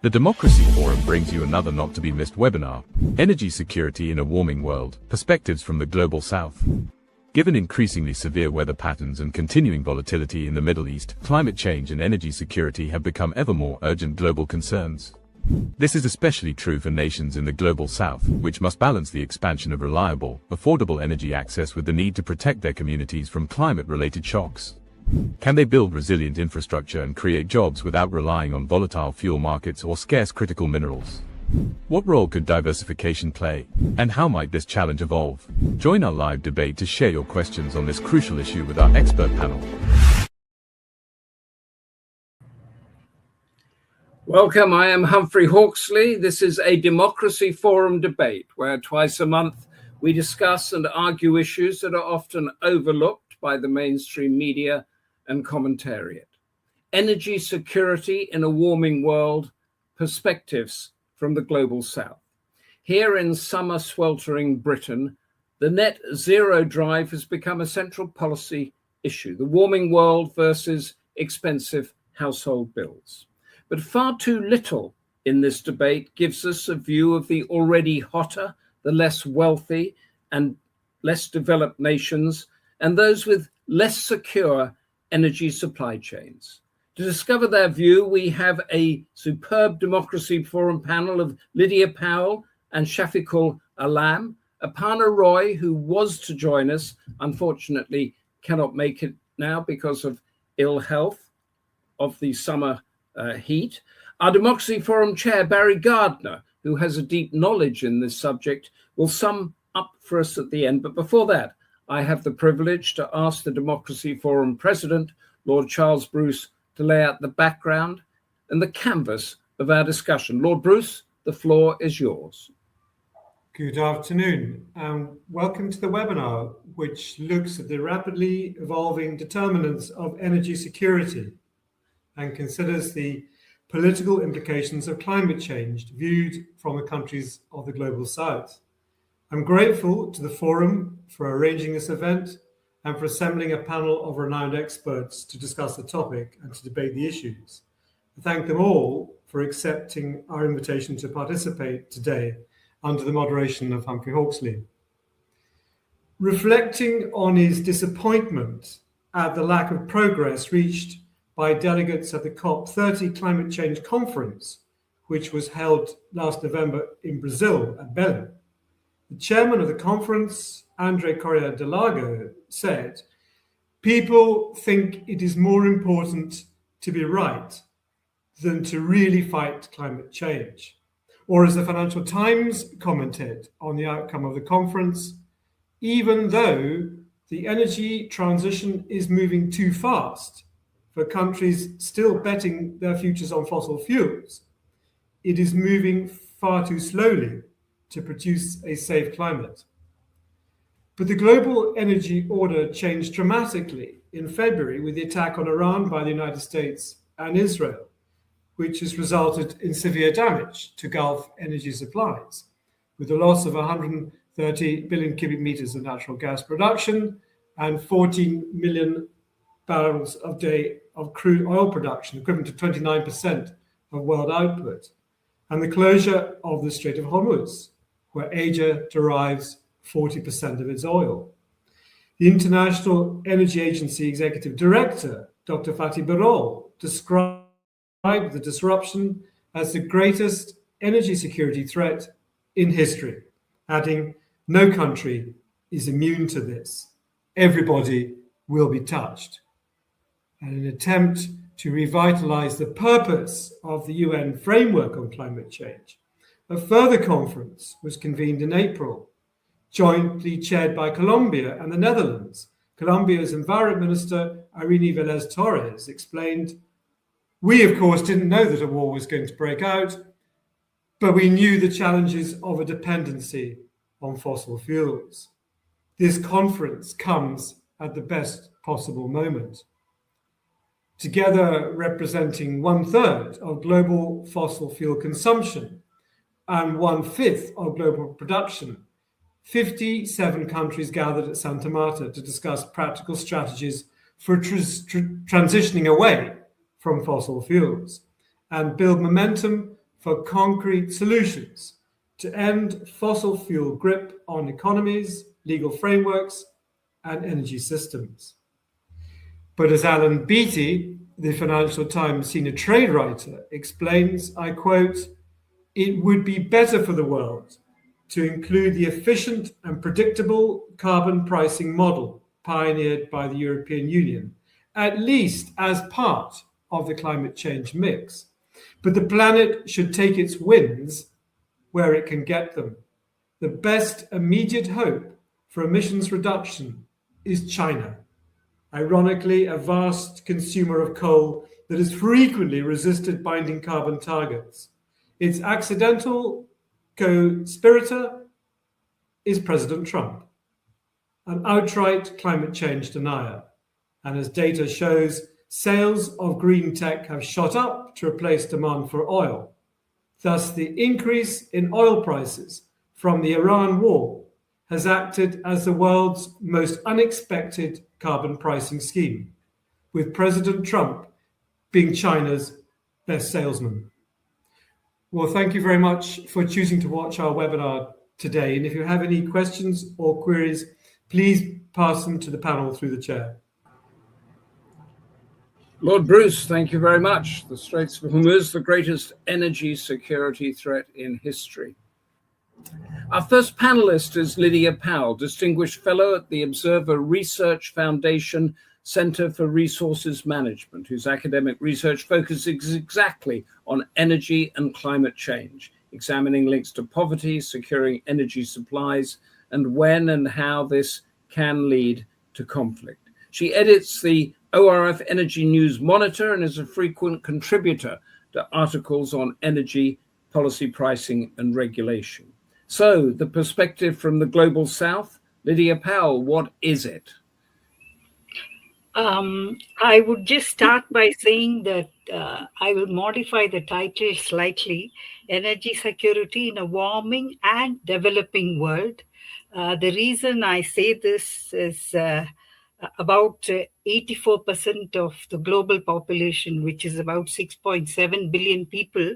The Democracy Forum brings you another not-to-be-missed webinar, Energy Security in a Warming World, Perspectives from the Global South. Given increasingly severe weather patterns and continuing volatility in the Middle East, climate change and energy security have become ever more urgent global concerns. This is especially true for nations in the Global South, which must balance the expansion of reliable, affordable energy access with the need to protect their communities from climate-related shocks. Can they build resilient infrastructure and create jobs without relying on volatile fuel markets or scarce critical minerals? What role could diversification play, and how might this challenge evolve? Join our live debate to share your questions on this crucial issue with our expert panel. Welcome, I am Humphrey Hawksley. This is a Democracy Forum debate where twice a month we discuss and argue issues that are often overlooked by the mainstream media and commentariat. Energy security in a warming world, perspectives from the Global South. Here in summer sweltering Britain, the net zero drive has become a central policy issue, the warming world versus expensive household bills. But far too little in this debate gives us a view of the already hotter, the less wealthy and less developed nations, and those with less secure energy supply chains. To discover their view, we have a superb Democracy Forum panel of Lydia Powell and Shafiqul. Aparna Roy, who was to join us, unfortunately cannot make it now because of ill health of the summer heat. Our Democracy Forum chair, Barry Gardiner, who has a deep knowledge in this subject, will sum up for us at the end. But before that, I have the privilege to ask the Democracy Forum President, Lord Charles Bruce, to lay out the background and the canvas of our discussion. Lord Bruce, the floor is yours. Good afternoon, and welcome to the webinar, which looks at the rapidly evolving determinants of energy security and considers the political implications of climate change viewed from the countries of the Global South. I'm grateful to the Forum for arranging this event and for assembling a panel of renowned experts to discuss the topic and to debate the issues. I thank them all for accepting our invitation to participate today under the moderation of Humphrey Hawksley. Reflecting on his disappointment at the lack of progress reached by delegates at the COP30 climate change conference, which was held last November in Brazil at Belém, the chairman of the conference, André Correa de Largo, said, "People think it is more important to be right than to really fight climate change." Or as the Financial Times commented on the outcome of the conference, even though the energy transition is moving too fast for countries still betting their futures on fossil fuels, it is moving far too slowly to produce a safe climate. But the global energy order changed dramatically in February with the attack on Iran by the United States and Israel, which has resulted in severe damage to Gulf energy supplies, with the loss of 130 billion cubic meters of natural gas production and 14 million barrels a day of crude oil production, equivalent to 29% of world output, and the closure of the Strait of Hormuz, where Asia derives 40% of its oil. The International Energy Agency Executive Director, Dr. Fatih Birol, described the disruption as the greatest energy security threat in history, adding, "No country is immune to this. Everybody will be touched." And in an attempt to revitalize the purpose of the UN framework on climate change, a further conference was convened in April, jointly chaired by Colombia and the Netherlands. Colombia's Environment Minister, Irene Vélez Torres, explained, "We, of course, didn't know that a war was going to break out, but we knew the challenges of a dependency on fossil fuels. This conference comes at the best possible moment." Together representing 1/3 of global fossil fuel consumption and 1/5 of global production, 57 countries gathered at Santa Marta to discuss practical strategies for transitioning away from fossil fuels and build momentum for concrete solutions to end fossil fuel grip on economies, legal frameworks, and energy systems. But as Alan Beattie, the Financial Times senior trade writer, explains, I quote, "It would be better for the world to include the efficient and predictable carbon pricing model pioneered by the European Union, at least as part of the climate change mix. But the planet should take its wins where it can get them. The best immediate hope for emissions reduction is China, ironically a vast consumer of coal that has frequently resisted binding carbon targets. Its accidental co-spirator is President Trump, an outright climate change denier. And as data shows, sales of green tech have shot up to replace demand for oil. Thus, the increase in oil prices from the Iran war has acted as the world's most unexpected carbon pricing scheme, with President Trump being China's best salesman. Well, thank you very much for choosing to watch our webinar today. And if you have any questions or queries, please pass them to the panel through the chair. Lord Bruce, thank you very much. The Straits of Hormuz, the greatest energy security threat in history. Our first panelist is Lydia Powell, Distinguished Fellow at the Observer Research Foundation Center for Resources Management, whose academic research focuses exactly on energy and climate change, examining links to poverty, securing energy supplies, and when and how this can lead to conflict. She edits the ORF Energy News Monitor and is a frequent contributor to articles on energy policy pricing and regulation. So, the perspective from the Global South, Lydia Powell, what is it? I would just start by saying that I will modify the title slightly, Energy Security in a Warming and Developing World. The reason I say this is about 84% of the global population, which is about 6.7 billion people,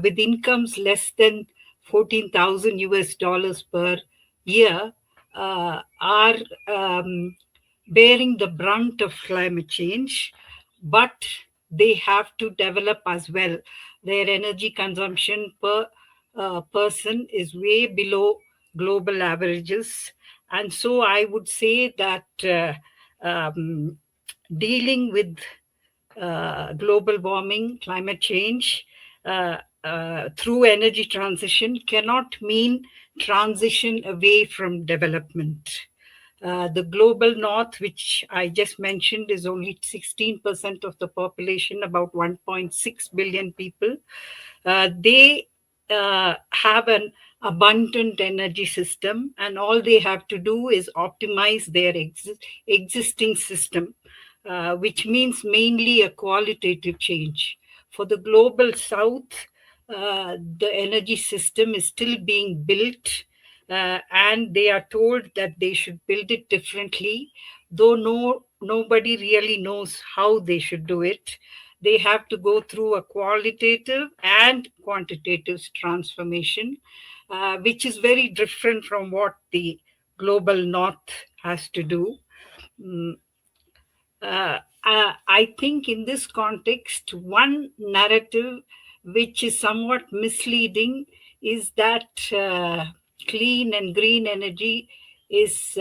with incomes less than $14,000 per year, are bearing the brunt of climate change, but they have to develop as well. Their energy consumption per person is way below global averages. And so I would say that dealing with global warming, climate change, through energy transition cannot mean transition away from development. The global north, which I just mentioned, is only 16% of the population, about 1.6 billion people. They have an abundant energy system, and all they have to do is optimize their existing system, which means mainly a qualitative change. For the global south, the energy system is still being built, and they are told that they should build it differently, though nobody really knows how they should do it. They have to go through a qualitative and quantitative transformation, which is very different from what the global north has to do. I think in this context, one narrative which is somewhat misleading is that clean and green energy is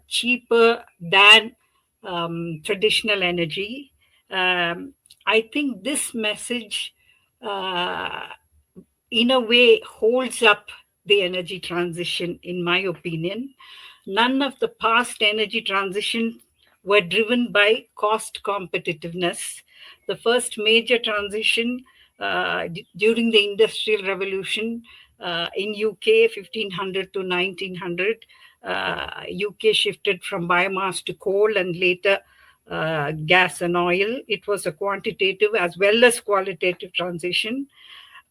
cheaper than traditional energy. I think this message, in a way, holds up the energy transition, in my opinion. None of the past energy transitions were driven by cost competitiveness. The first major transition during the Industrial Revolution in UK, 1500 to 1900, UK shifted from biomass to coal and later gas and oil. It was a quantitative as well as qualitative transition.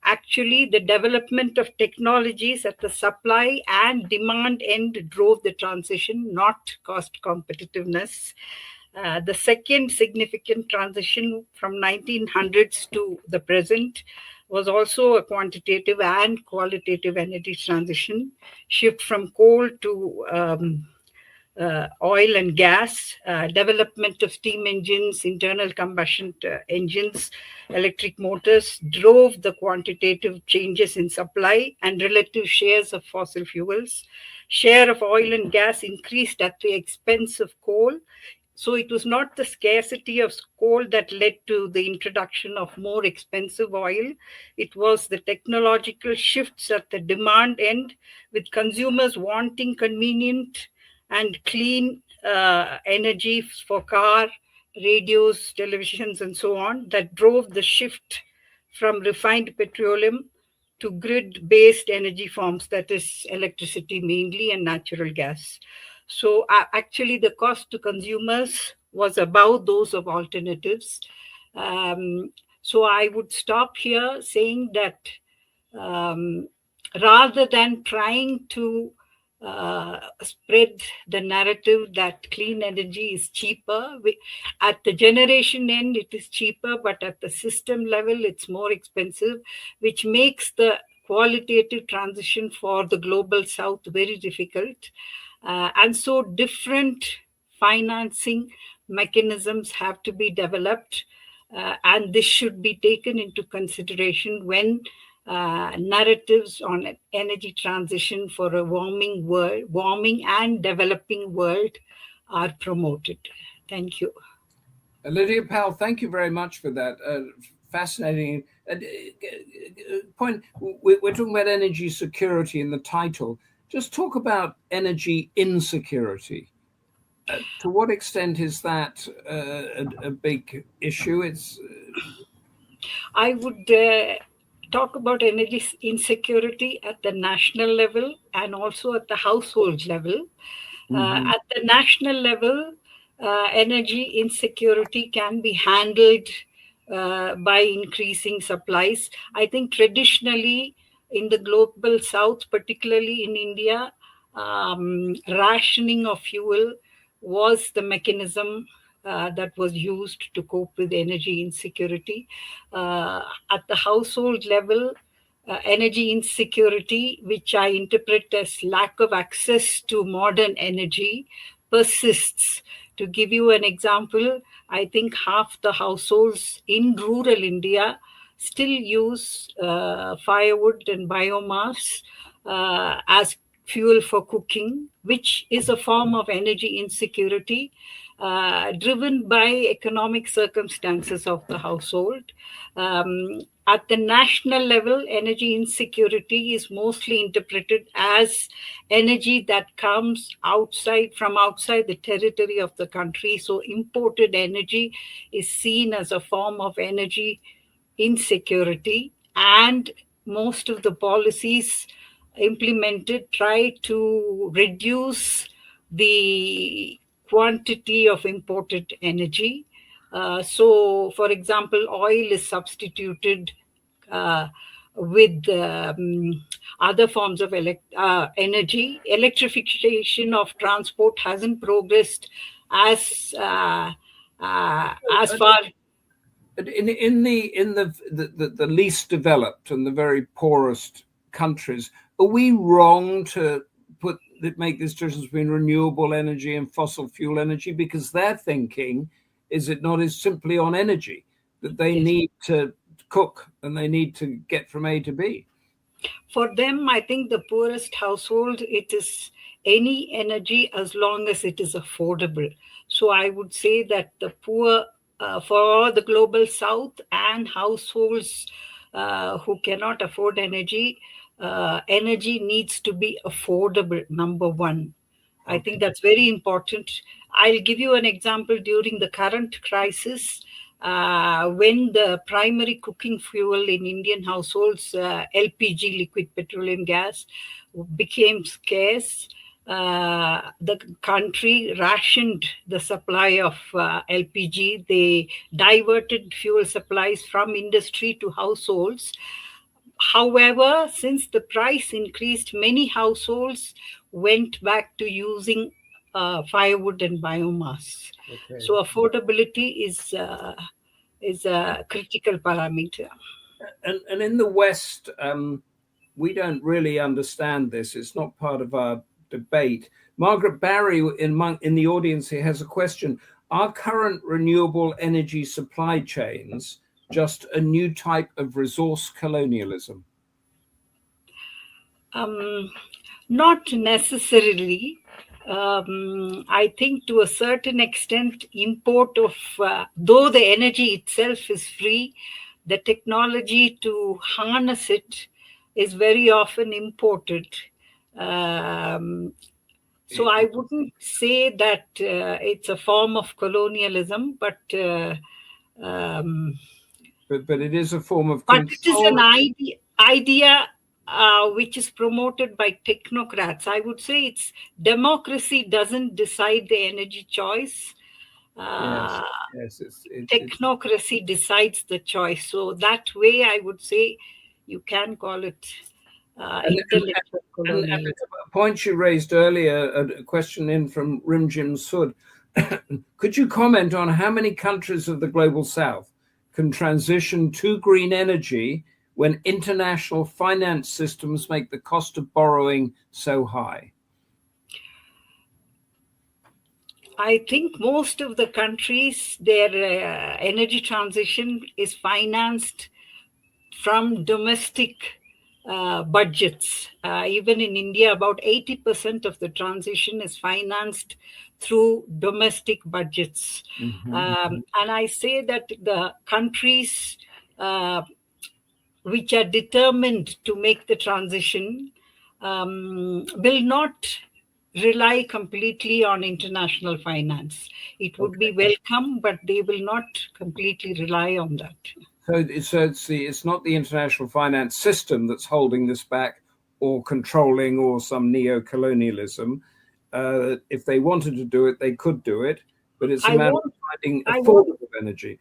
Actually, the development of technologies at the supply and demand end drove the transition, not cost competitiveness. The second significant transition from 1900s to the present was also a quantitative and qualitative energy transition, shift from coal to oil and gas, development of steam engines, internal combustion engines, electric motors drove the quantitative changes in supply and relative shares of fossil fuels. Share of oil and gas increased at the expense of coal. So it was not the scarcity of coal that led to the introduction of more expensive oil. It was the technological shifts at the demand end, with consumers wanting convenient and clean energy for car, radios, televisions, and so on, that drove the shift from refined petroleum to grid-based energy forms, that is electricity mainly and natural gas. So actually the cost to consumers was above those of alternatives. So I would stop here saying that rather than trying to spread the narrative that clean energy is cheaper, at the generation end it is cheaper, but at the system level it's more expensive, which makes the qualitative transition for the global south very difficult. And so different financing mechanisms have to be developed, and this should be taken into consideration when narratives on energy transition for a warming and developing world are promoted. Thank you. Lydia Powell, thank you very much for that. Fascinating point. We're talking about energy security in the title. Just talk about energy insecurity. To what extent is that a big issue? I would talk about energy insecurity at the national level and also at the household level. At the national level, energy insecurity can be handled by increasing supplies. I think traditionally in the global south, particularly in India, rationing of fuel was the mechanism that was used to cope with energy insecurity. At the household level, energy insecurity, which I interpret as lack of access to modern energy, persists. To give you an example, I think half the households in rural India still use firewood and biomass as fuel for cooking, which is a form of energy insecurity driven by economic circumstances of the household. At the national level, energy insecurity is mostly interpreted as energy that comes from outside the territory of the country. So imported energy is seen as a form of energy insecurity, and most of the policies implemented try to reduce the quantity of imported energy. So, for example, oil is substituted with other forms of energy. Electrification of transport hasn't progressed as far. In the least developed and the very poorest countries, are we wrong to make this difference between renewable energy and fossil fuel energy? Because their thinking is simply on energy, that they need to cook and they need to get from A to B. For them, I think the poorest household, it is any energy as long as it is affordable. So I would say that the poor, for the global south and households who cannot afford energy, energy needs to be affordable, number one. I think that's very important. I'll give you an example. During the current crisis, when the primary cooking fuel in Indian households, LPG, liquid petroleum gas, became scarce, the country rationed the supply of LPG. They diverted fuel supplies from industry to households. However, since the price increased, many households went back to using firewood and biomass. Okay. So affordability is a critical parameter. And in the West, we don't really understand this. It's not part of our debate. Margaret Barry in the audience here has a question. Are current renewable energy supply chains just a new type of resource colonialism? Not necessarily. I think to a certain extent, import of, though the energy itself is free, the technology to harness it is very often imported. So I wouldn't say that it's a form of colonialism, but it is a form of control. But it is an idea which is promoted by technocrats. I would say it's democracy doesn't decide the energy choice. Technocracy decides the choice. So that way, I would say you can call it intellectual colonialism. And a point you raised earlier, a question in from Rimjim Sud. Could you comment on how many countries of the Global South can transition to green energy when international finance systems make the cost of borrowing so high? I think most of the countries, their energy transition is financed from domestic budgets. Even in India, about 80% of the transition is financed through domestic budgets. And I say that the countries which are determined to make the transition will not rely completely on international finance. It would be welcome, but they will not completely rely on that. So it's not the international finance system that's holding this back or controlling or some neo-colonialism. If they wanted to do it, they could do it, but it's a matter of finding affordable energy.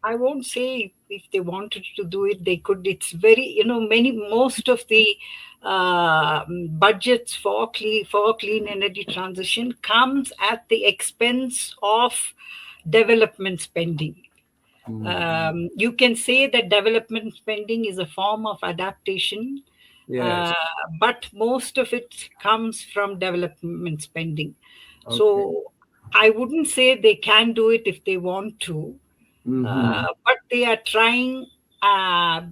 I won't say if they wanted to do it, they could. It's very, most of the budgets for clean energy transition comes at the expense of development spending. You can say that development spending is a form of adaptation, but most of it comes from development spending. So I wouldn't say they can do it if they want to. But they are trying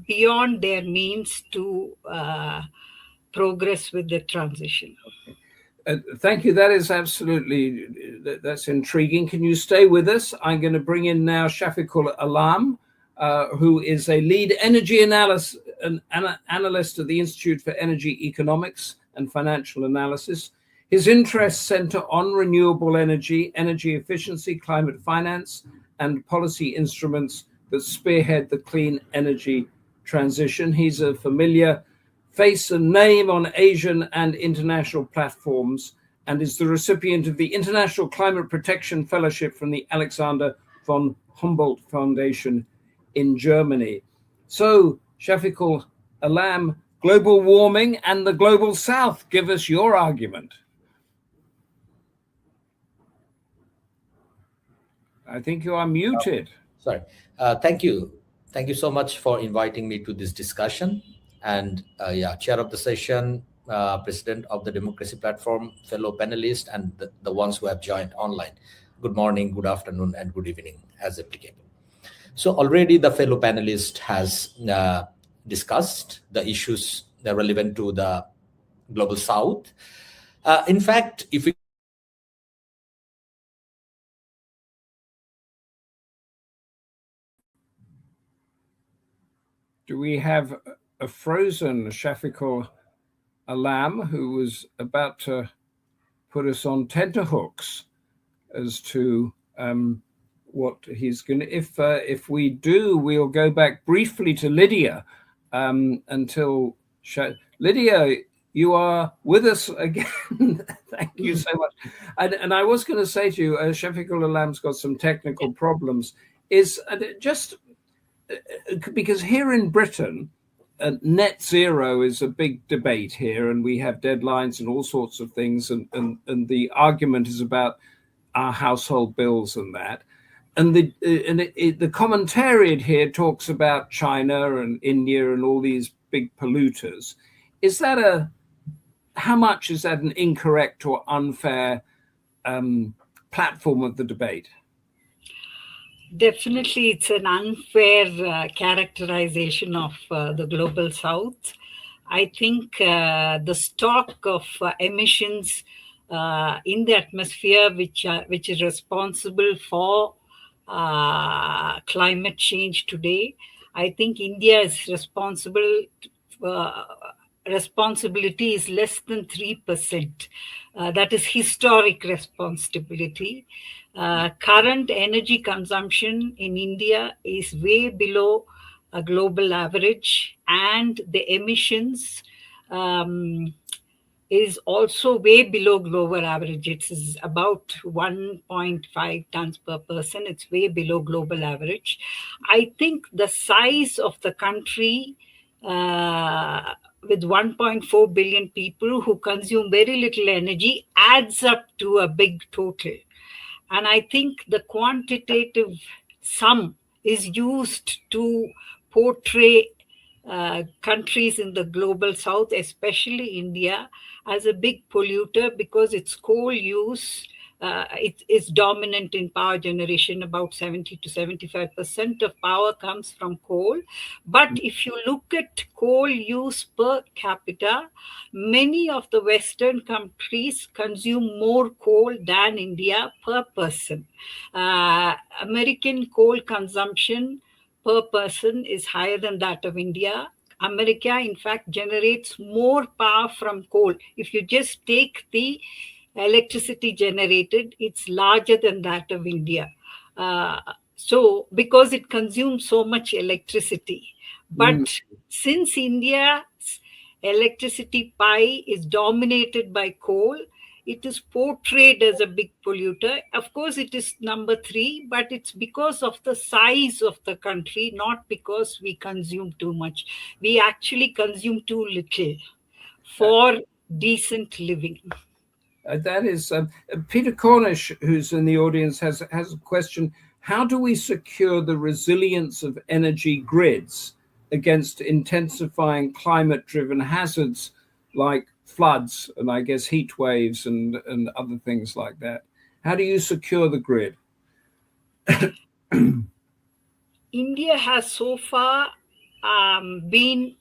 beyond their means to progress with the transition. Thank you. That is that's intriguing. Can you stay with us? I'm going to bring in now Shafiqul Alam, who is a lead energy analyst at the Institute for Energy Economics and Financial Analysis. His interests center on renewable energy, energy efficiency, climate finance, and policy instruments that spearhead the clean energy transition. He's a familiar face and name on Asian and international platforms and is the recipient of the International Climate Protection Fellowship from the Alexander von Humboldt Foundation in Germany. So, Shafiqul Alam, global warming and the Global South, give us your argument. I think you are muted. Sorry. Thank you. Thank you so much for inviting me to this discussion. And chair of the session, president of the Democracy Platform, fellow panelists, and the ones who have joined online. Good morning, good afternoon, and good evening as applicable. So already the fellow panelist has discussed the issues that are relevant to the Global South. In fact, if we do we have a frozen Shafiqul Alam who was about to put us on tenterhooks as to what he's going to... If we do, we'll go back briefly to Lydia until... Lydia, you are with us again. Thank you so much. And I was going to say to you, Shafiqul Alam's got some technical problems. Is just... because here in Britain, net zero is a big debate here, and we have deadlines and all sorts of things, and the argument is about our household bills and that. the commentariat here talks about China and India and all these big polluters. How much is that an incorrect or unfair platform of the debate? Definitely, it's an unfair characterization of the global south. I think the stock of emissions in the atmosphere, which is responsible for climate change today, I think India is responsibility is less than 3%. That is historic responsibility. Current energy consumption in India is way below a global average, and the emissions is also way below global average. It is about 1.5 tons per person. It's way below global average. I think the size of the country with 1.4 billion people who consume very little energy adds up to a big total. And I think the quantitative sum is used to portray countries in the global south, especially India, as a big polluter because its coal use it is dominant in power generation. About 70 to 75% of power comes from coal. But if you look at coal use per capita, many of the Western countries consume more coal than India per person. American coal consumption per person is higher than that of India. America, in fact, generates more power from coal. If you just take the electricity generated, it's larger than that of India. So, because it consumes so much electricity. But since India's electricity pie is dominated by coal, it is portrayed as a big polluter. Of course, it is number 3, but it's because of the size of the country, not because we consume too much. We actually consume too little for decent living. That is Peter Cornish, who's in the audience, has a question. How do we secure the resilience of energy grids against intensifying climate-driven hazards like floods and I guess heat waves and other things like that? How do you secure the grid? India has so far been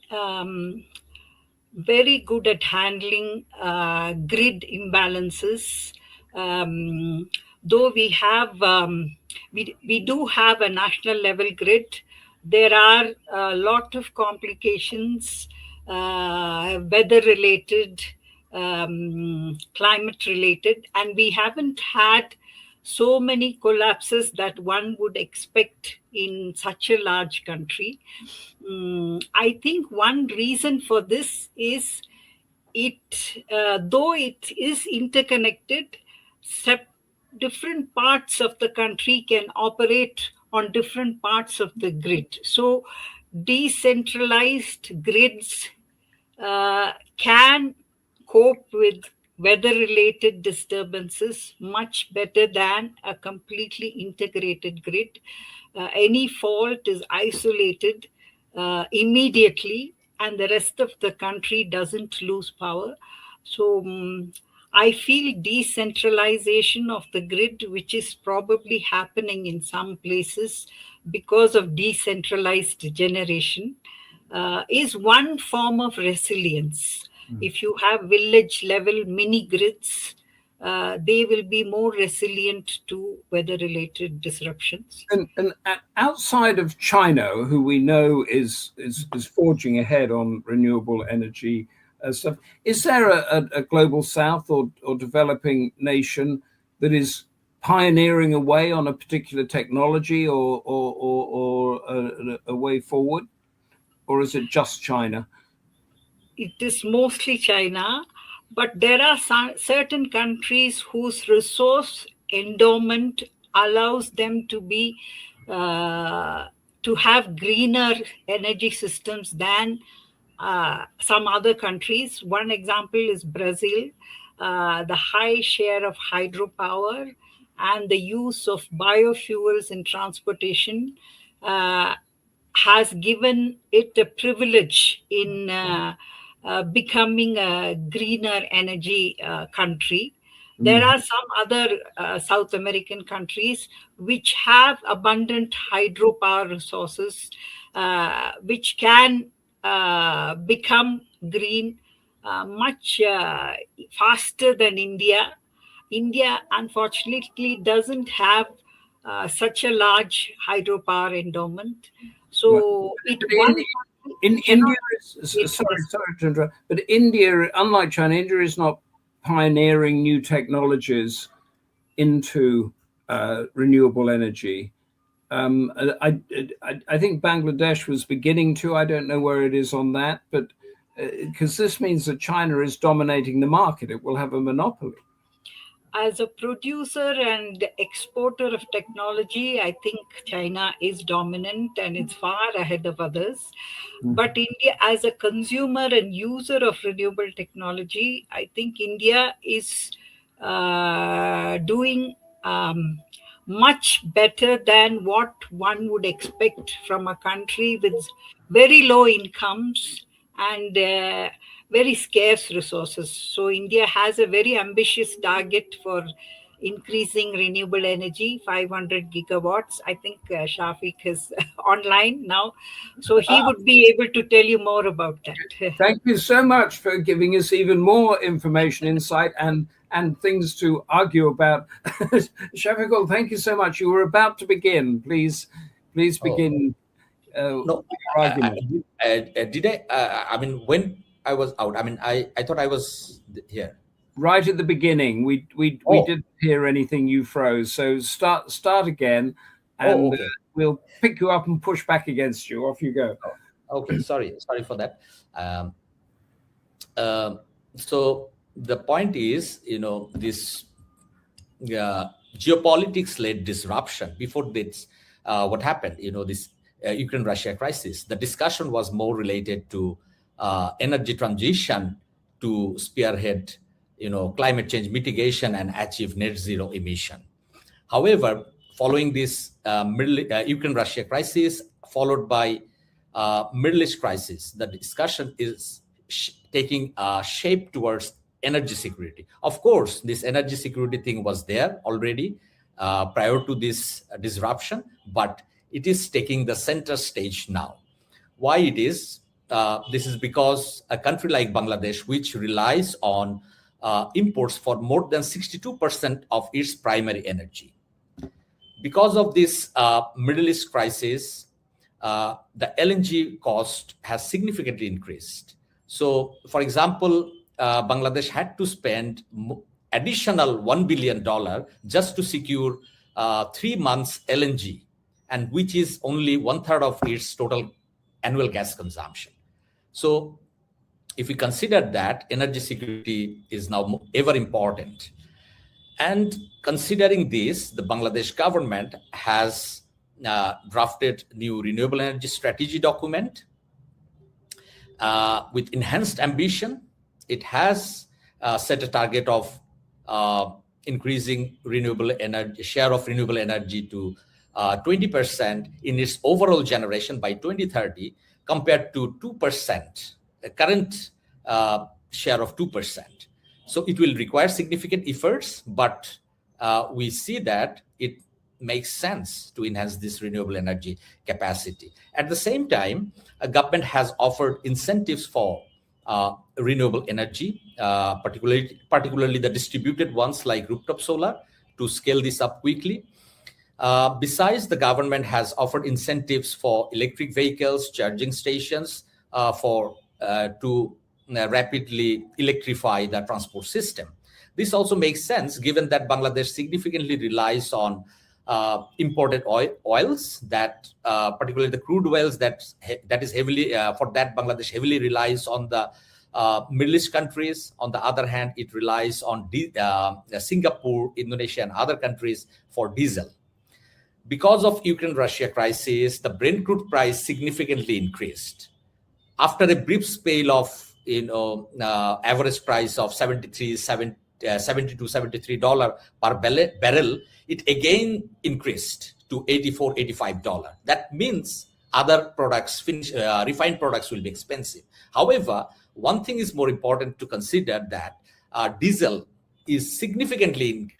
very good at handling grid imbalances. Though we have, we do have a national level grid, there are a lot of complications, weather related, climate related, and we haven't had so many collapses that one would expect in such a large country. I think one reason for this is though it is interconnected, different parts of the country can operate on different parts of the grid. So decentralized grids can cope with weather-related disturbances much better than a completely integrated grid. Any fault is isolated immediately, and the rest of the country doesn't lose power. So I feel decentralization of the grid, which is probably happening in some places because of decentralized generation, is one form of resilience. If you have village level mini grids, they will be more resilient to weather-related disruptions. And outside of China, who we know is forging ahead on renewable energy stuff, is there a global south or developing nation that is pioneering a way on a particular technology or a way forward? Or is it just China? It is mostly China, but there are certain countries whose resource endowment allows them to be to have greener energy systems than some other countries. One example is Brazil. The high share of hydropower and the use of biofuels in transportation has given it a privilege in becoming a greener energy country. There are some other South American countries which have abundant hydropower resources, which can become green much faster than India. India, unfortunately, doesn't have such a large hydropower endowment. So in India, sorry to interrupt, but India, unlike China, India is not pioneering new technologies into renewable energy. I think Bangladesh was beginning to. I don't know where it is on that, but because this means that China is dominating the market, it will have a monopoly. As a producer and exporter of technology, I think China is dominant and it's far ahead of others. But India, as a consumer and user of renewable technology, I think India is doing much better than what one would expect from a country with very low incomes and very scarce resources. So India has a very ambitious target for increasing renewable energy, 500 gigawatts. I think Shafiq is online now, so he would be able to tell you more about that. Thank you so much for giving us even more information, insight, and things to argue about. Shafiqul, thank you so much. You were about to begin. Please begin. No, did I? I mean, when I was out, I mean, I thought I was here. Right at the beginning, we didn't hear anything. You froze. So start again, and okay. We'll pick you up and push back against you. Off you go. Okay, sorry for that. So the point is, this geopolitics-led disruption. Before this, what happened? This Ukraine-Russia crisis. The discussion was more related to energy transition to spearhead, climate change mitigation and achieve net zero emission. However, following this Ukraine-Russia crisis, followed by Middle East crisis, the discussion is taking shape towards energy security. Of course, this energy security thing was there already prior to this disruption, but it is taking the center stage now. Why it is? This is because a country like Bangladesh, which relies on imports for more than 62% of its primary energy. Because of this Middle East crisis, the LNG cost has significantly increased. So, for example, Bangladesh had to spend additional $1 billion just to secure 3 months LNG, and which is only 1/3 of its total annual gas consumption. So if we consider that, energy security is now ever important. And considering this, the Bangladesh government has drafted new renewable energy strategy document with enhanced ambition. It has set a target of increasing renewable energy share of renewable energy to 20% in its overall generation by 2030, compared to 2%, the current share of 2%. So it will require significant efforts, but we see that it makes sense to enhance this renewable energy capacity. At the same time, a government has offered incentives for renewable energy, particularly the distributed ones like rooftop solar, to scale this up quickly. Besides, the government has offered incentives for electric vehicles, charging stations to rapidly electrify the transport system. This also makes sense given that Bangladesh significantly relies on imported oils, that particularly the crude oils that is heavily for that Bangladesh heavily relies on the Middle East countries. On the other hand, it relies on Singapore, Indonesia, and other countries for diesel. Because of Ukraine-Russia crisis, the Brent crude price significantly increased. After a brief spell of average price of $73, $70 to $73 per barrel, it again increased to $84, $85. That means other products, refined products will be expensive. However, one thing is more important to consider, that diesel is significantly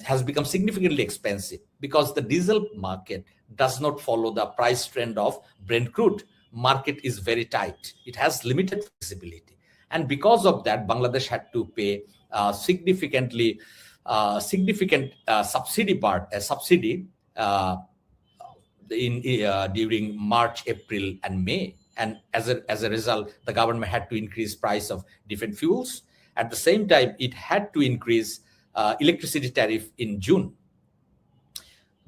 has become significantly expensive, because the diesel market does not follow the price trend of Brent crude. Market is very tight. It has limited flexibility. And because of that, Bangladesh had to pay significant subsidy during March, April, and May. And as a result, the government had to increase price of different fuels. At the same time, it had to increase electricity tariff in June.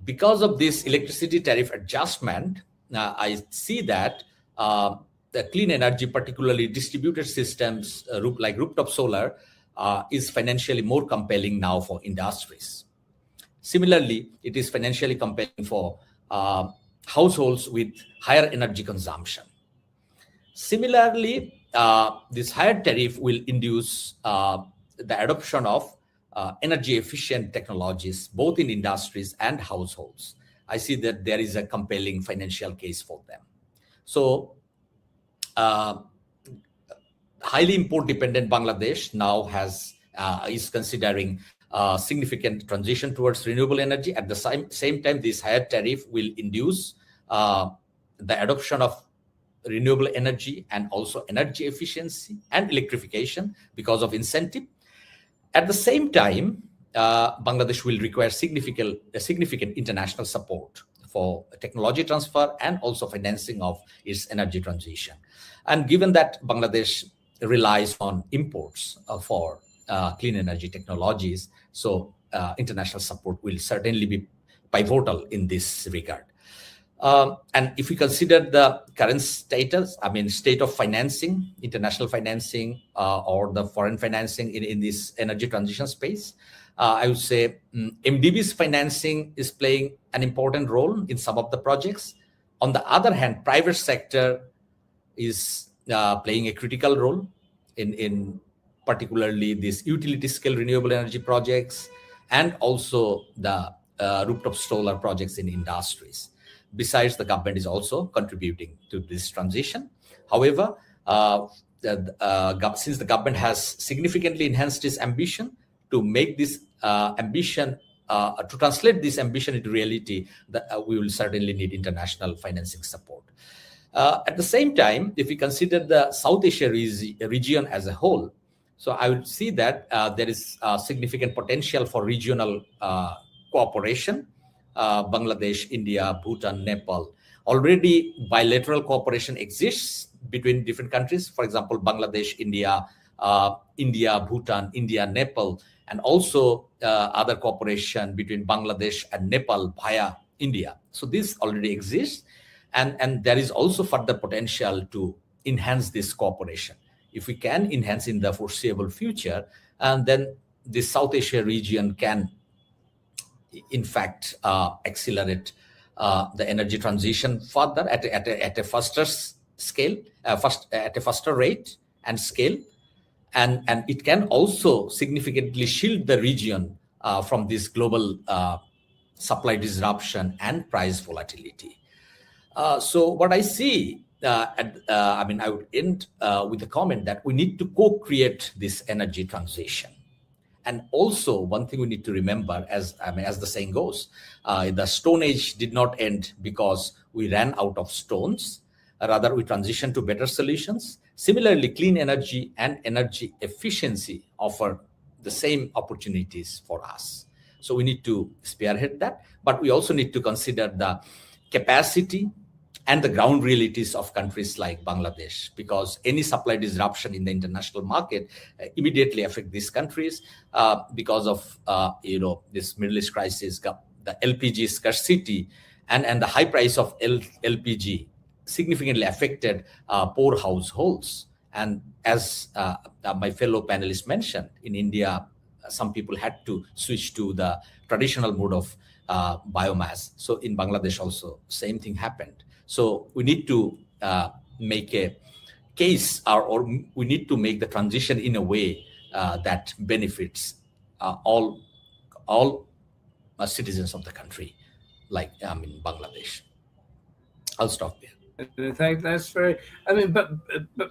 Because of this electricity tariff adjustment, I see that the clean energy, particularly distributed systems like rooftop solar, is financially more compelling now for industries. Similarly, it is financially compelling for households with higher energy consumption. Similarly, this higher tariff will induce the adoption of energy efficient technologies, both in industries and households. I see that there is a compelling financial case for them. So, highly import dependent Bangladesh now is considering significant transition towards renewable energy. At the same time, this higher tariff will induce the adoption of renewable energy and also energy efficiency and electrification because of incentive. At the same time, Bangladesh will require significant international support for technology transfer and also financing of its energy transition. And given that Bangladesh relies on imports for clean energy technologies, so international support will certainly be pivotal in this regard. And if we consider the current state of financing, international financing or the foreign financing in this energy transition space, I would say MDB's financing is playing an important role in some of the projects. On the other hand, private sector is playing a critical role in particularly these utility scale renewable energy projects and also the rooftop solar projects in industries. Besides, the government is also contributing to this transition. However, since the government has significantly enhanced its ambition to make this to translate this ambition into reality, we will certainly need international financing support. At the same time, if we consider the South Asia region as a whole, so I would see that there is significant potential for regional cooperation. Bangladesh, India, Bhutan, Nepal. Already bilateral cooperation exists between different countries. For example, Bangladesh, India, Bhutan, India, Nepal, and also other cooperation between Bangladesh and Nepal via India. So this already exists. And there is also further potential to enhance this cooperation. If we can enhance in the foreseeable future, and then the South Asia region can in fact accelerate the energy transition further at a faster scale, at a faster rate and scale, and it can also significantly shield the region from this global supply disruption and price volatility. So what I see, I would end with a comment that we need to co-create this energy transition. And also, one thing we need to remember, as the saying goes, the Stone Age did not end because we ran out of stones. Rather, we transitioned to better solutions. Similarly, clean energy and energy efficiency offer the same opportunities for us. So we need to spearhead that. But we also need to consider the capacity and the ground realities of countries like Bangladesh, because any supply disruption in the international market immediately affect these countries because of this Middle East crisis, the LPG scarcity, and the high price of LPG significantly affected poor households. And as my fellow panelists mentioned, in India, some people had to switch to the traditional mode of biomass. So in Bangladesh also, same thing happened. So we need to make a case, or we need to make the transition in a way that benefits all citizens of the country, like in Bangladesh. I'll stop there. I think that's very. I mean, but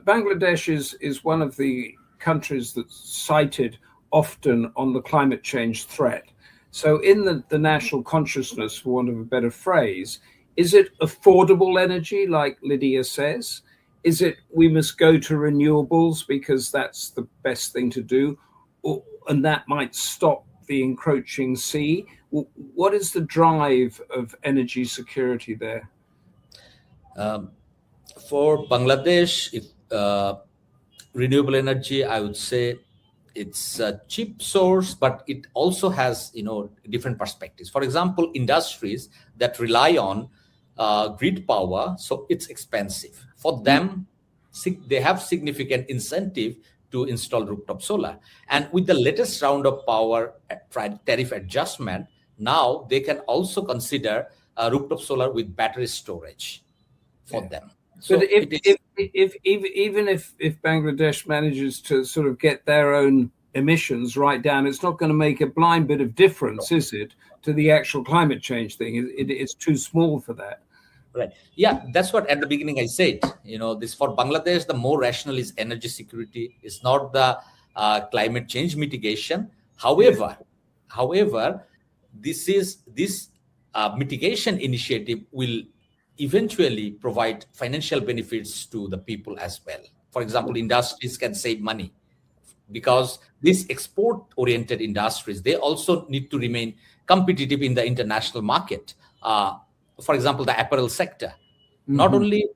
Bangladesh is one of the countries that's cited often on the climate change threat. So, in the national consciousness, for want of a better phrase, is it affordable energy, like Lydia says? Is it we must go to renewables because that's the best thing to do, and that might stop the encroaching sea? What is the drive of energy security there? For Bangladesh, if renewable energy, I would say it's a cheap source, but it also has different perspectives. For example, industries that rely on grid power, so it's expensive for them. They have significant incentive to install rooftop solar, and with the latest round of power tariff adjustment, now they can also consider rooftop solar with battery storage for them. So but even if Bangladesh manages to sort of get their own emissions right down, it's not going to make a blind bit of difference, is it, to the actual climate change thing? It's too small for that. Right. Yeah, that's what at the beginning I said. This for Bangladesh, the more rational is energy security. It's not the climate change mitigation. However, this mitigation initiative will eventually provide financial benefits to the people as well. For example, industries can save money because these export-oriented industries, they also need to remain competitive in the international market. For example, the apparel sector, not only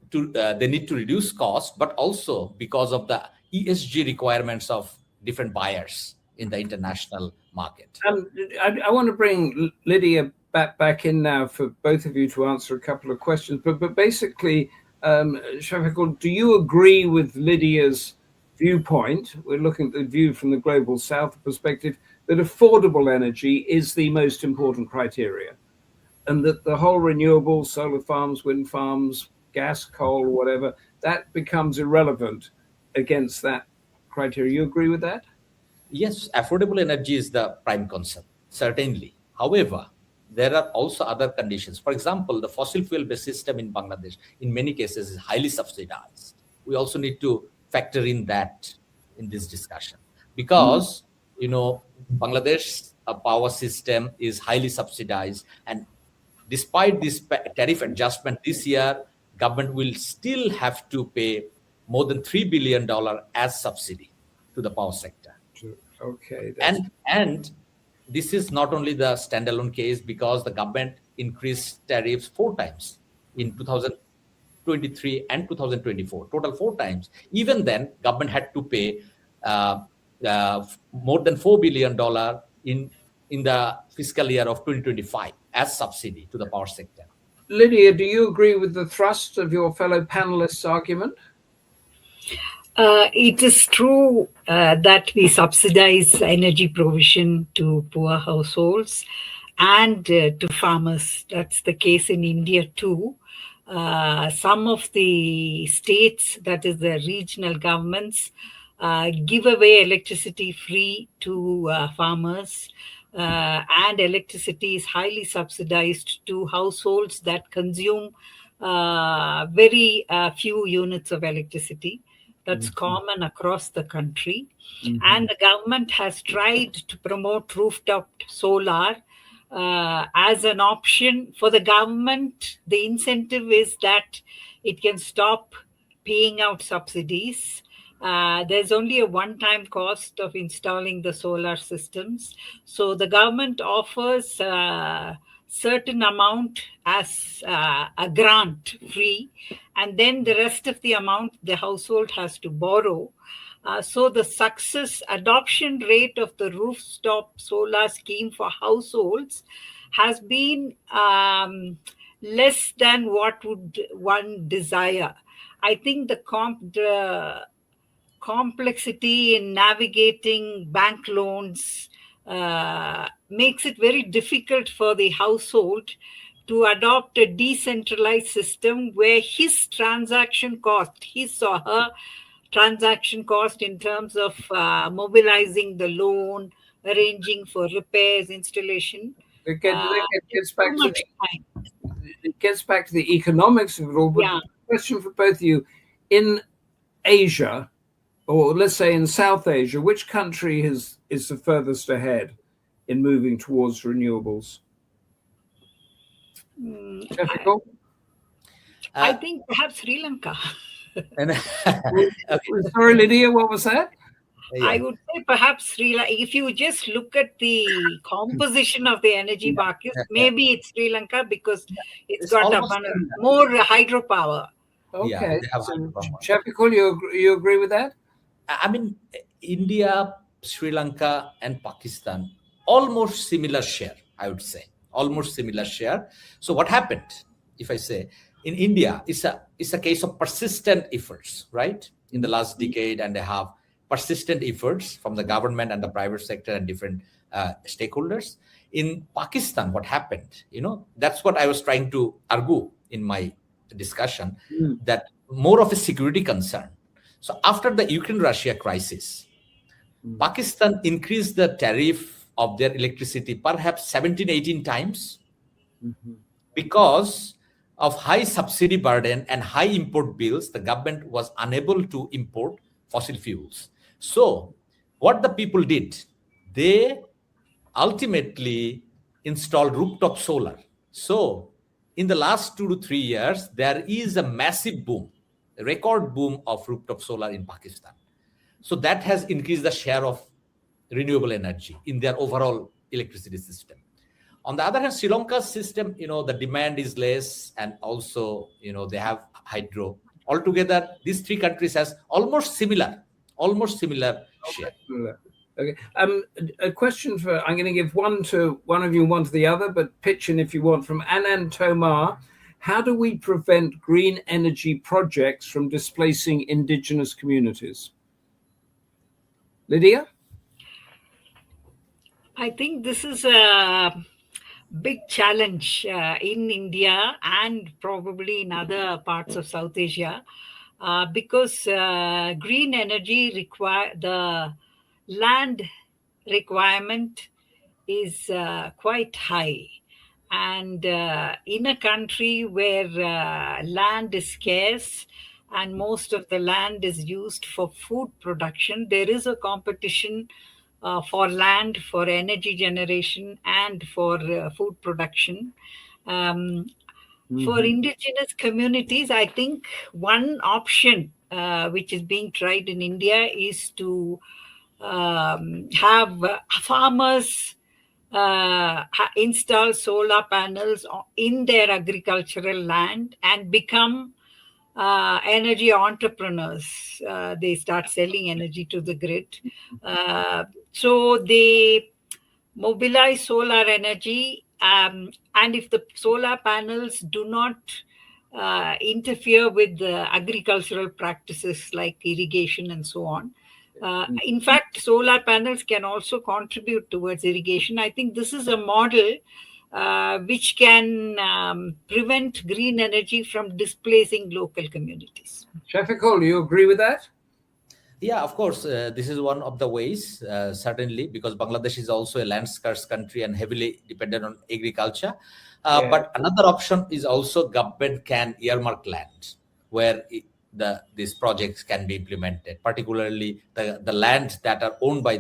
they need to reduce cost, but also because of the ESG requirements of different buyers in the international market. I want to bring Lydia back in now for both of you to answer a couple of questions. But basically, Shafiqul, do you agree with Lydia's viewpoint? We're looking at the view from the global south perspective, that affordable energy is the most important criteria, and that the whole renewable, solar farms, wind farms, gas, coal, whatever, that becomes irrelevant against that criteria. You agree with that? Yes, affordable energy is the prime concept, certainly. However, there are also other conditions. For example, the fossil fuel-based system in Bangladesh, in many cases, is highly subsidized. We also need to factor in that in this discussion, because Bangladesh's power system is highly subsidized, and despite this tariff adjustment this year, government will still have to pay more than $3 billion as subsidy to the power sector. Okay. And this is not only the standalone case, because the government increased tariffs 4 times in 2023 and 2024, total 4 times. Even then, government had to pay more than $4 billion in the fiscal year of 2025 as subsidy to the power sector. Lydia, do you agree with the thrust of your fellow panelists' argument? It is true that we subsidize energy provision to poor households and to farmers. That's the case in India too. Some of the states, that is the regional governments, give away electricity free to farmers, and electricity is highly subsidized to households that consume very few units of electricity. That's common across the country. And the government has tried to promote rooftop solar as an option. For the government, the incentive is that it can stop paying out subsidies. There's only a one-time cost of installing the solar systems. So the government offers certain amount as a grant free, and then the rest of the amount the household has to borrow. So the success adoption rate of the rooftop solar scheme for households has been less than what would one desire. I think the complexity in navigating bank loans makes it very difficult for the household to adopt a decentralized system where his transaction cost, his or her transaction cost in terms of mobilizing the loan, arranging for repairs, installation. It gets So back to much time. it gets back to the economics of it all. But Yeah. question for both of you: in Asia, or let's say in South Asia, which country is the furthest ahead in moving towards renewables? Shafiqul? I think perhaps Sri Lanka. Sorry, Lydia, what was that? Yeah. I would say perhaps Sri Lanka. If you just look at the composition of the energy market, maybe it's Sri Lanka because it's got more hydropower. Okay. they have So, hydropower. Shafiqul, you agree with that? I mean, India, Sri Lanka, and Pakistan, almost similar share, I would say. Almost similar share. So what happened, if I say, in India, it's a case of persistent efforts, right? In the last decade and a half, persistent efforts from the government and the private sector and different stakeholders. In Pakistan, what happened, that's what I was trying to argue in my discussion, that more of a security concern. So after the Ukraine-Russia crisis, Pakistan increased the tariff of their electricity perhaps 17, 18 times because of high subsidy burden and high import bills. The government was unable to import fossil fuels. So what the people did, they ultimately installed rooftop solar. So in the last 2 to 3 years, there is a massive boom, a record boom of rooftop solar in Pakistan. So that has increased the share of renewable energy in their overall electricity system. On the other hand, Sri Lanka's system, the demand is less, and also, they have hydro. Altogether, these three countries has almost similar share. Okay. A question I'm going to give one to one of you, one to the other, but pitch in if you want, from Anand Tomar. How do we prevent green energy projects from displacing indigenous communities? Lydia? I think this is a big challenge in India and probably in other parts of South Asia because green energy the land requirement is quite high. And in a country where land is scarce and most of the land is used for food production, there is a competition for land, for energy generation, and for food production. For indigenous communities, I think one option which is being tried in India is to have farmers install solar panels in their agricultural land and become energy entrepreneurs. They start selling energy to the grid. So they mobilize solar energy, and if the solar panels do not interfere with the agricultural practices like irrigation and so on. In fact, solar panels can also contribute towards irrigation. I think this is a model which can prevent green energy from displacing local communities. Shafiqul, do you agree with that? Yeah, of course. This is one of the ways, certainly, because Bangladesh is also a land-scarce country and heavily dependent on agriculture. But another option is also government can earmark land where these projects can be implemented, particularly the land that is owned by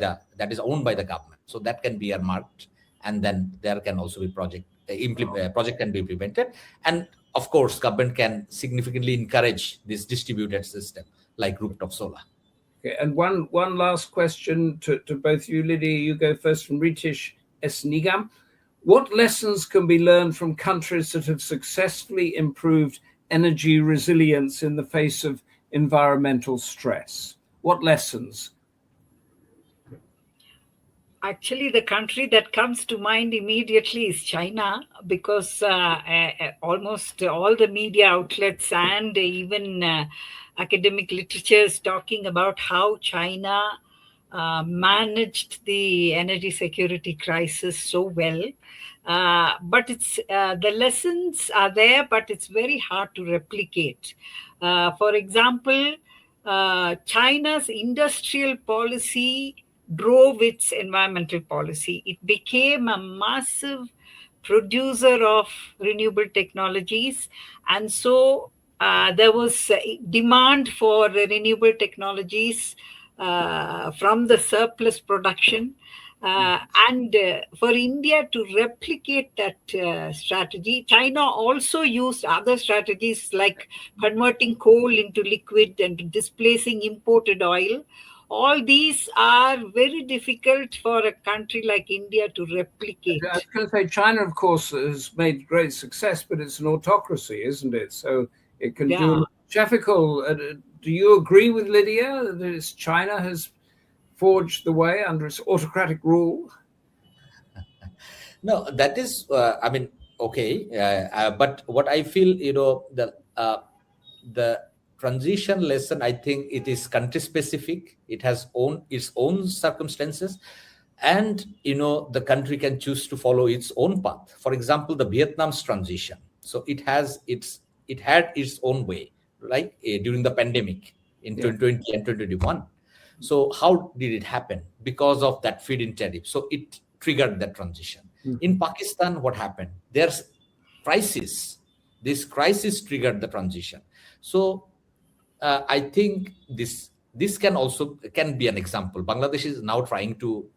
the government. So that can be earmarked, and then there can also be project can be implemented. And of course, government can significantly encourage this distributed system like rooftop solar. Okay, and one last question to both you, Lydia. You go first, from Ritesh S. Nigam. What lessons can be learned from countries that have successfully improved energy resilience in the face of environmental stress? What lessons? Actually, the country that comes to mind immediately is China, because almost all the media outlets and even academic literature is talking about how China managed the energy security crisis so well. But the lessons are there, but it's very hard to replicate. For example, China's industrial policy drove its environmental policy. It became a massive producer of renewable technologies, and so there was demand for renewable technologies from the surplus production. And for India to replicate that strategy, China also used other strategies like converting coal into liquid and displacing imported oil. All these are very difficult for a country like India to replicate. I was going to say, China, of course, has made great success, but it's an autocracy, isn't it? So it can do. Shafiqul, do you agree with Lydia that China has forged the way under its autocratic rule? No, that is, I mean, okay. But what I feel, the transition lesson, I think it is country specific. It has its own circumstances, and the country can choose to follow its own path. For example, the Vietnam's transition. So it had its own way, like during the pandemic in 2020 and 2021. So how did it happen? Because of that feed-in tariff. So it triggered that transition. In Pakistan, what happened? There's crisis. This crisis triggered the transition. So I think this can be an example. Bangladesh is now trying to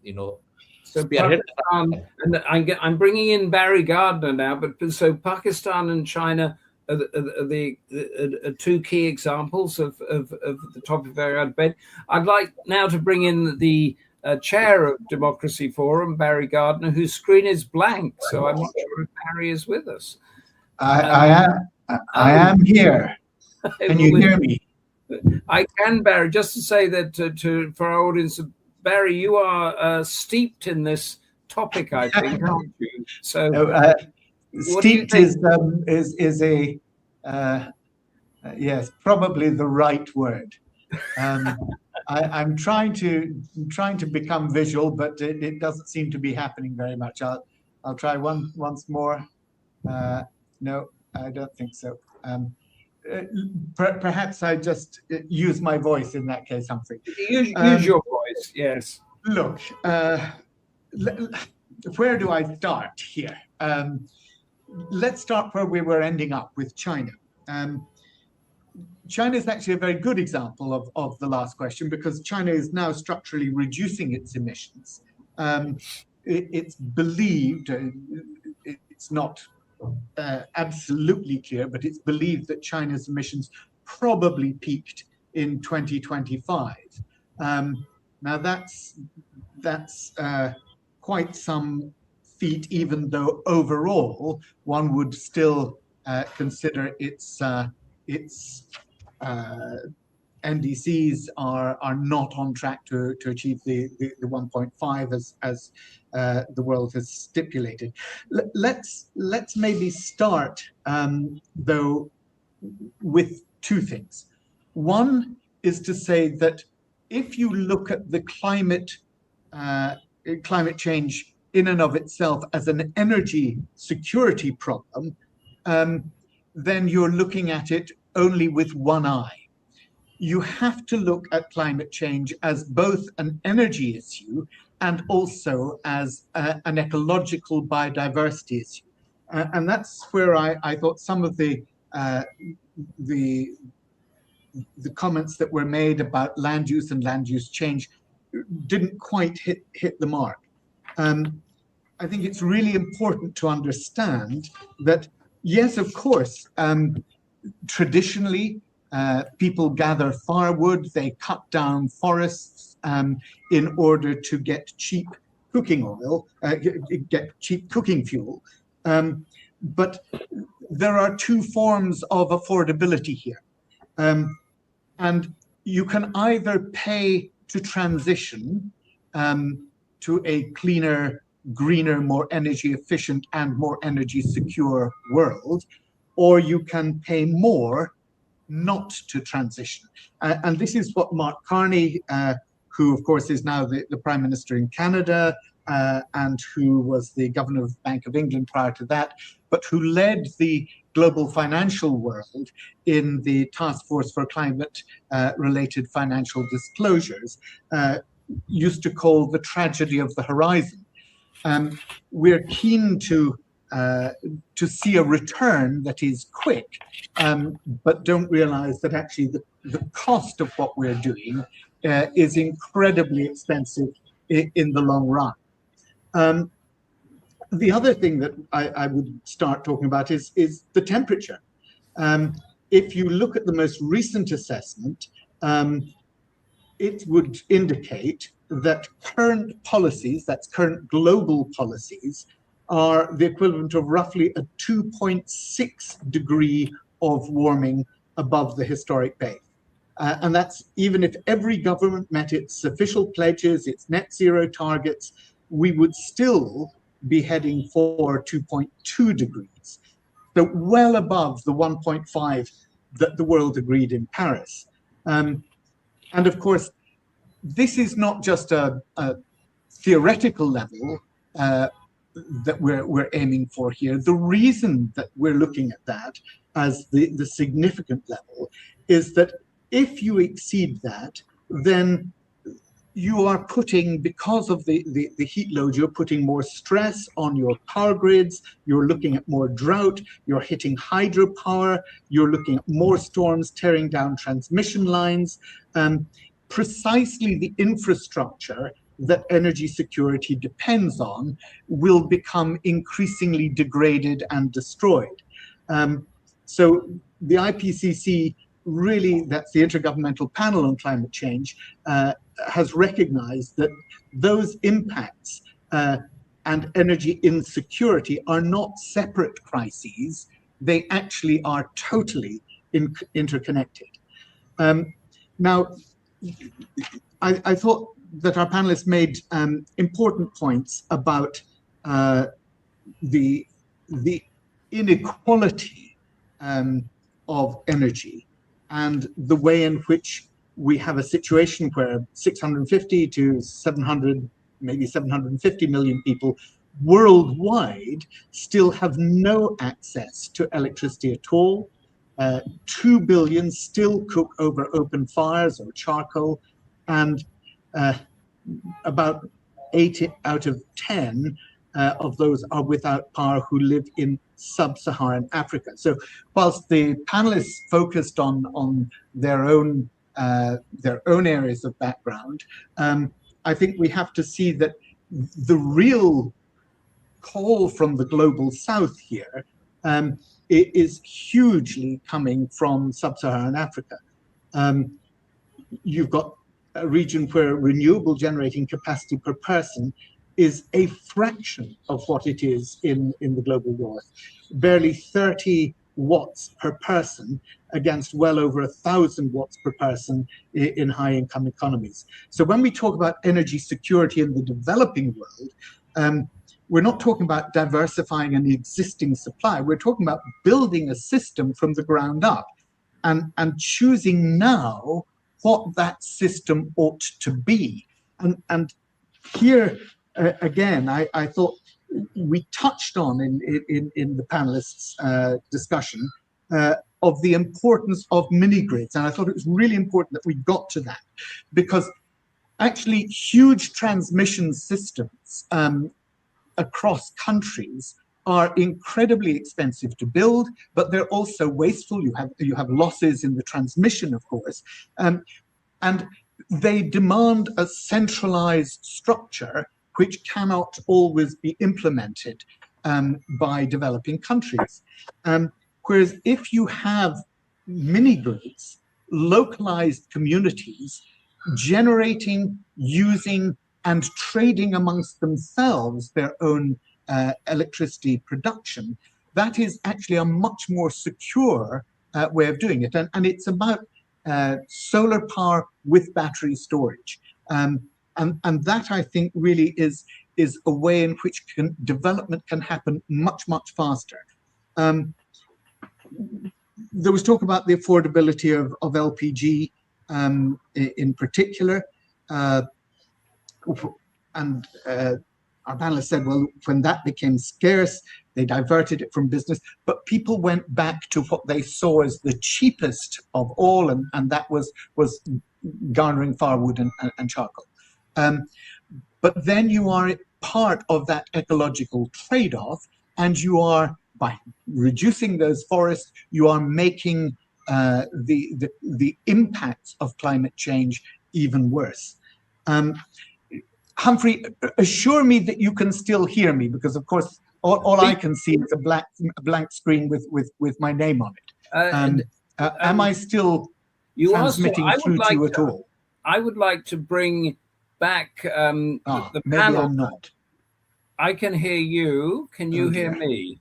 spearhead. And I'm bringing in Barry Gardiner now, but so Pakistan and China are the two key examples of the topic of our debate. I'd like now to bring in the chair of Democracy Forum, Barry Gardiner, whose screen is blank, so I'm not sure if Barry is with us. I am here. Can you hear me? I can, Barry. Just to say that for our audience, Barry, you are steeped in this topic, I think, aren't you? So, steeped is a yes, probably the right word. I'm trying to become visual, but it doesn't seem to be happening very much. I'll try once more. No, I don't think so. Perhaps I just use my voice in that case, Humphrey. Use your voice, yes. Look, where do I start here? Let's start where we were ending up with China. China is actually a very good example of the last question, because China is now structurally reducing its emissions. It's believed, it's not absolutely clear, but it's believed that China's emissions probably peaked in 2025. Now that's quite some feat, even though overall one would still consider its NDCs are not on track to achieve the 1.5 as the world has stipulated. Let's maybe start though with two things. One is to say that if you look at the climate change in and of itself as an energy security problem, then you're looking at it only with one eye. You have to look at climate change as both an energy issue and also as an ecological biodiversity issue. And that's where I thought some of the comments that were made about land use and land use change didn't quite hit the mark. I think it's really important to understand that, yes, of course, traditionally, people gather firewood, they cut down forests in order to get cheap cooking oil, get cheap cooking fuel. But there are two forms of affordability here. And you can either pay to transition to a cleaner, greener, more energy efficient and more energy secure world, or you can pay more not to transition. And this is what Mark Carney, who of course is now the Prime Minister in Canada, and who was the Governor of Bank of England prior to that, but who led the global financial world in the Task Force for Climate-related Financial Disclosures used to call the tragedy of the horizon. We're keen to see a return that is quick, but don't realize that actually the cost of what we're doing is incredibly expensive in the long run. The other thing that I would start talking about is the temperature. If you look at the most recent assessment, it would indicate that current policies, that's current global policies, are the equivalent of roughly a 2.6 degree of warming above the historic base. And that's even if every government met its official pledges, its net zero targets, we would still be heading for 2.2 degrees. So well above the 1.5 that the world agreed in Paris. And of course, this is not just a theoretical level that we're aiming for here. The reason that we're looking at that as the significant level is that if you exceed that, then you are putting, because of the heat load, you're putting more stress on your power grids, you're looking at more drought, you're hitting hydropower, you're looking at more storms tearing down transmission lines. Precisely the infrastructure that energy security depends on will become increasingly degraded and destroyed. So the IPCC really, that's the Intergovernmental Panel on Climate Change, has recognized that those impacts and energy insecurity are not separate crises. They actually are totally interconnected. Now, I thought that our panelists made important points about the inequality of energy and the way in which we have a situation where 650 to 700, maybe 750 million people worldwide still have no access to electricity at all. 2 billion still cook over open fires or charcoal, and about 8 out of 10 of those are without power who live in sub-Saharan Africa. So whilst the panelists focused on their own areas of background, I think we have to see that the real call from the global south here is hugely coming from sub-Saharan Africa. You've got a region where renewable generating capacity per person is a fraction of what it is in the global north, barely 30 watts per person against well over 1,000 watts per person in high-income economies. So when we talk about energy security in the developing world, we're not talking about diversifying an existing supply. We're talking about building a system from the ground up and choosing now what that system ought to be. And here, again, I thought we touched on in the panelists' discussion of the importance of mini-grids. And I thought it was really important that we got to that, because actually huge transmission systems across countries are incredibly expensive to build, but they're also wasteful. You have losses in the transmission, of course, and they demand a centralized structure which cannot always be implemented by developing countries. Whereas if you have mini-grids, localized communities generating, using, and trading amongst themselves their own electricity production, that is actually a much more secure way of doing it. And it's about solar power with battery storage. And that, I think, really is a way in which development can happen much, much faster. There was talk about the affordability of LPG in particular. And our panelists said, well, when that became scarce, they diverted it from business, but people went back to what they saw as the cheapest of all, and that was garnering firewood and charcoal. But then you are part of that ecological trade-off, and you are, by reducing those forests, you are making the impacts of climate change even worse. Humphrey, assure me that you can still hear me, because of course all I can see is a blank screen with my name on it. Am I still transmitting through to you at all? I would like to bring back the maybe panel. I'm not. I can hear you. Can you hear me?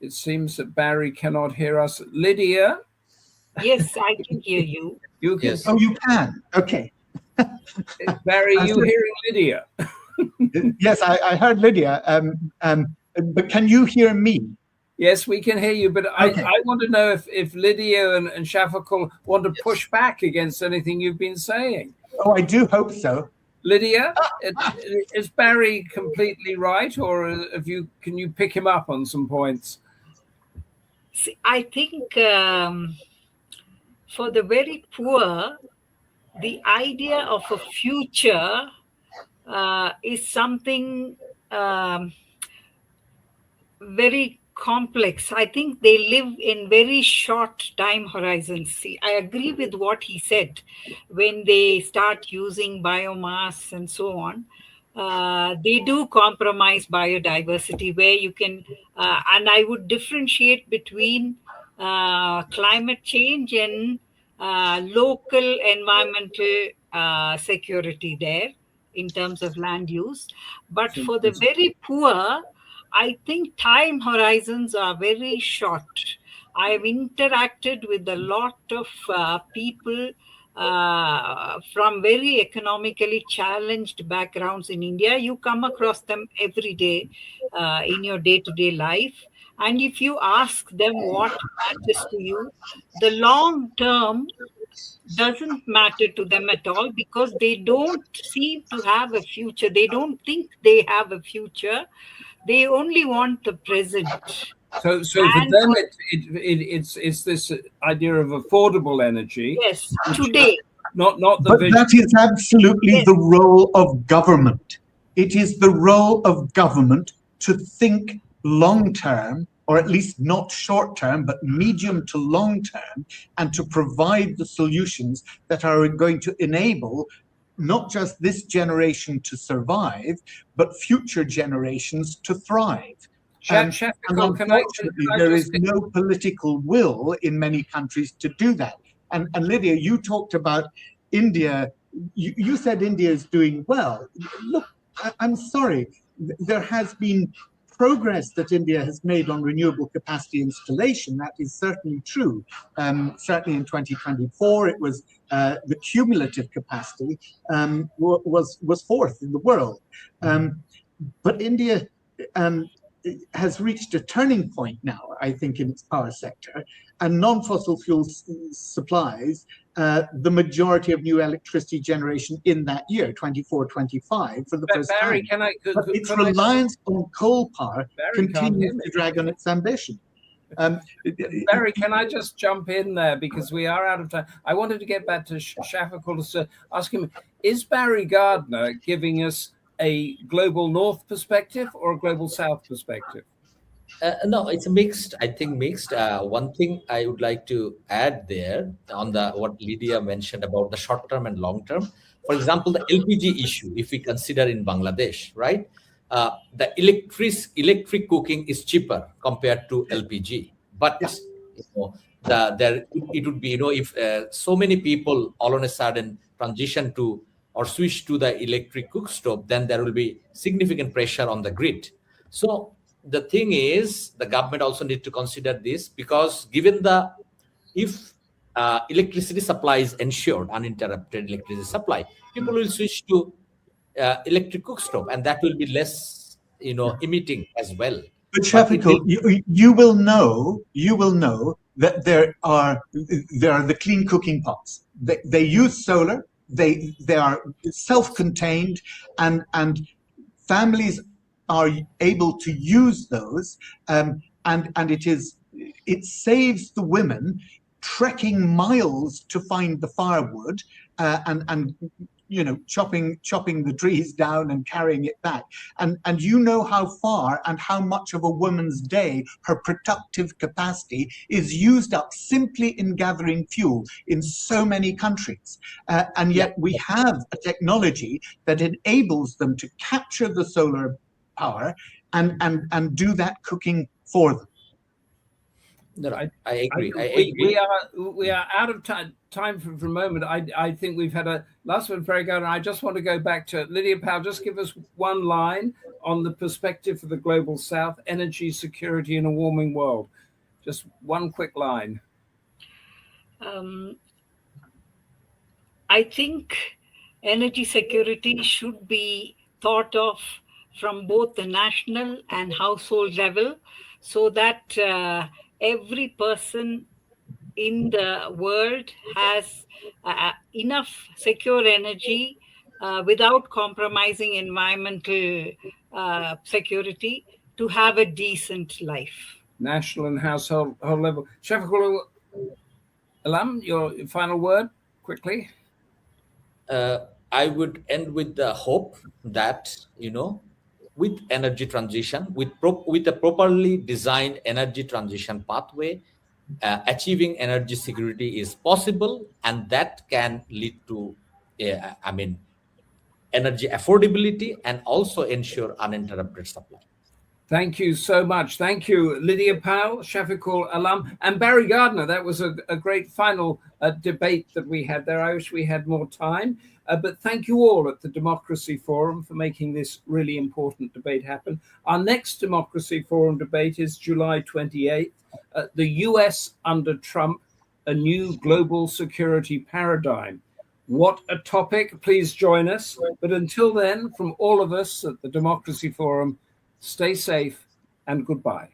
It seems that Barry cannot hear us. Lydia? Yes, I can hear you. You can. Yes. Oh, you can. Okay. Barry, you hearing Lydia? Yes, I heard Lydia. But can you hear me? Yes, we can hear you. But Okay. I want to know if Lydia and Shafiqul want to push back against anything you've been saying. Oh, I do hope so. Lydia, is Barry completely right, or can you pick him up on some points? See, I think for the very poor, the idea of a future is something very complex. I think they live in very short time horizons. See, I agree with what he said. When they start using biomass and so on, they do compromise biodiversity, where you can, and I would differentiate between climate change and local environmental security there in terms of land use. But for the very poor, I think time horizons are very short. I've interacted with a lot of people from very economically challenged backgrounds in India. You come across them every day in your day-to-day life. And if you ask them what matters to you, the long term doesn't matter to them at all, because they don't seem to have a future. They don't think they have a future. They only want the present. So for them, it's this idea of affordable energy. Yes, today. Not the But vision. that is absolutely the role of government. It is the role of government to think long term, or at least not short term, but medium to long term, and to provide the solutions that are going to enable not just this generation to survive, but future generations to thrive. And unfortunately, there is no political will in many countries to do that. And Lydia, you talked about India. You said India is doing well. Look, I'm sorry. There has been progress that India has made on renewable capacity installation. That is certainly true. Certainly in 2024, it was the cumulative capacity was fourth in the world. But India has reached a turning point now, I think, in its power sector, and non-fossil fuel supplies the majority of new electricity generation in that year, 24-25, for the first Barry, time. But its reliance on coal power continues to drag on its ambition. Barry, can I just jump in there, because we are out of time? I wanted to get back to Shafiqul to ask him, is Barry Gardiner giving us a global north perspective or a global south perspective? No, it's mixed. I think mixed. One thing I would like to add there on what Lydia mentioned about the short term and long term. For example, the LPG issue, if we consider in Bangladesh, right? The electric cooking is cheaper compared to LPG. But it would be, if so many people all on a sudden transition to or switch to the electric cook stove, then there will be significant pressure on the grid. So the thing is, the government also need to consider this, because given if electricity supply is ensured, uninterrupted electricity supply, people will switch to electric cook stove, and that will be less, emitting as well. But Shafiqul, you will know that there are the clean cooking pots. They use solar. They are self-contained, and families are able to use those, and it saves the women trekking miles to find the firewood, and chopping the trees down and carrying it back. And you know how far and how much of a woman's day, her productive capacity, is used up simply in gathering fuel in so many countries. And yet we have a technology that enables them to capture the solar power and do that cooking for them. No, I agree. We are out of time for a moment. I think we've had a last one, very good. And I just want to go back to Lydia Powell. Just give us one line on the perspective of the global South, energy security in a warming world. Just one quick line. I think energy security should be thought of from both the national and household level, so that every person in the world has enough secure energy without compromising environmental security to have a decent life. National and household level. Shafiqul Alam, your final word, quickly. I would end with the hope that, with energy transition, with a properly designed energy transition pathway, achieving energy security is possible, and that can lead to, energy affordability and also ensure uninterrupted supply. Thank you so much. Thank you, Lydia Powell, Shafiqul Alam, and Barry Gardiner. That was a great final debate that we had there. I wish we had more time. But thank you all at the Democracy Forum for making this really important debate happen. Our next Democracy Forum debate is July 28th. The US under Trump, a new global security paradigm. What a topic. Please join us. But until then, from all of us at the Democracy Forum, stay safe and goodbye.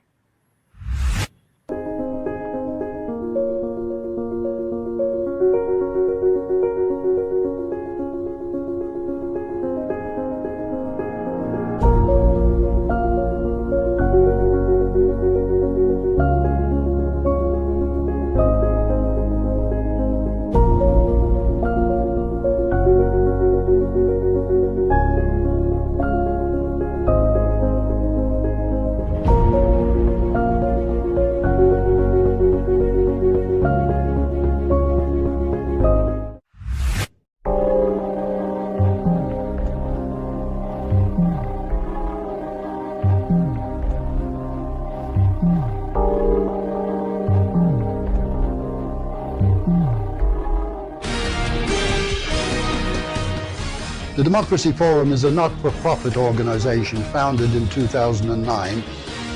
The Democracy Forum is a not-for-profit organization founded in 2009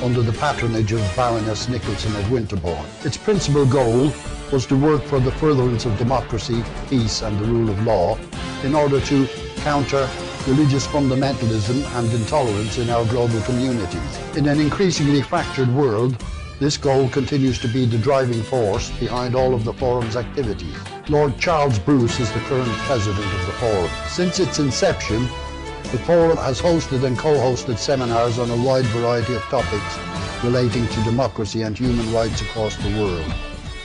under the patronage of Baroness Nicholson of Winterbourne. Its principal goal was to work for the furtherance of democracy, peace and the rule of law in order to counter religious fundamentalism and intolerance in our global communities. In an increasingly fractured world, this goal continues to be the driving force behind all of the Forum's activities. Lord Charles Bruce is the current president of the Forum. Since its inception, the Forum has hosted and co-hosted seminars on a wide variety of topics relating to democracy and human rights across the world.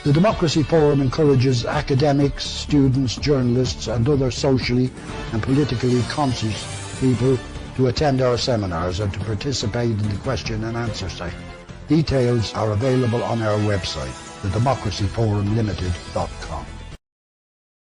The Democracy Forum encourages academics, students, journalists and other socially and politically conscious people to attend our seminars and to participate in the question and answer session. Details are available on our website, thedemocracyforumlimited.com.